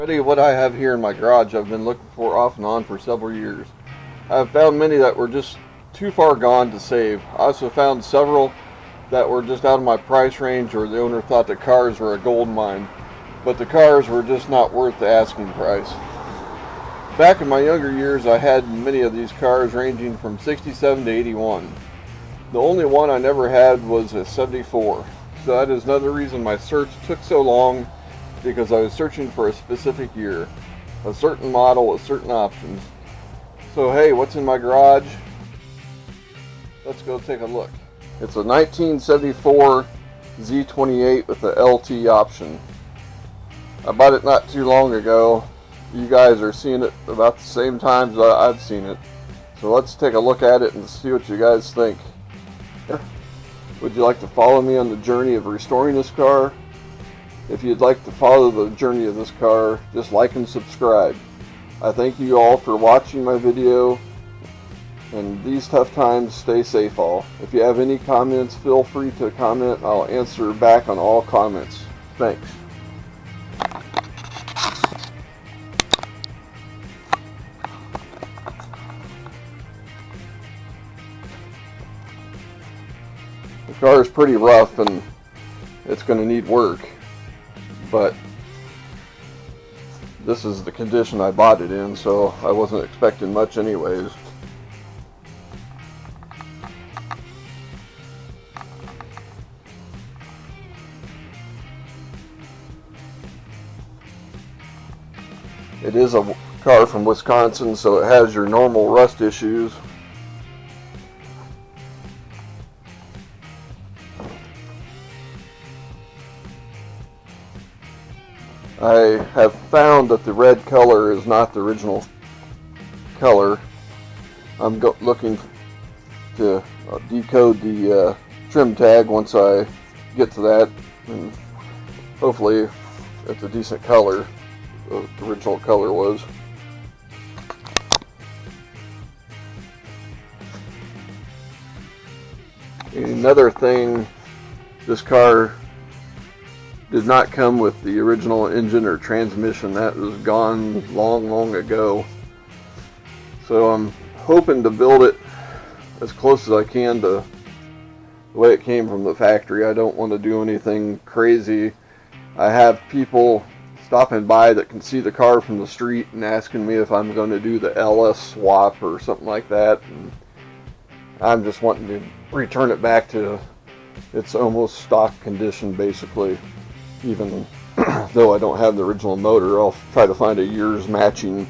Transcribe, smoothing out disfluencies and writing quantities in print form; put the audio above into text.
Many of what I have here in my garage I've been looking for off and on for several years. I've found many that were just too far gone to save. I also found several that were just out of my price range, or the owner thought the cars were a gold mine, but the cars were just not worth the asking price. Back in my younger years, I had many of these cars ranging from 67 to 81. The only one I never had was a 74. So that is another reason my search took so long, because I was searching for a specific year, a certain model with certain options. So hey, what's in my garage? Let's go take a look. It's a 1974 Z28 with the LT option. I bought it not too long ago. You guys are seeing it about the same time as I've seen it. So let's take a look at it and see what you guys think. Would you like to follow me on the journey of restoring this car? If you'd like to follow the journey of this car, just like and subscribe. I thank you all for watching my video, and these tough times, stay safe all. If you have any comments, feel free to comment. I'll answer back on all comments. Thanks. The car is pretty rough and it's going to need work, but this is the condition I bought it in, so I wasn't expecting much anyways. It is a car from Wisconsin, so it has your normal rust issues. I have found that the red color is not the original color. I'm looking to decode the trim tag once I get to that, and hopefully it's a decent color. The original color was. Another thing, this car did not come with the original engine or transmission. That was gone long ago. So I'm hoping to build it as close as I can to the way it came from the factory. I don't want to do anything crazy. I have people stopping by that can see the car from the street and asking me if I'm going to do the LS swap or something like that. And I'm just wanting to return it back to its almost stock condition, basically. Even though I don't have the original motor, I'll try to find a year's matching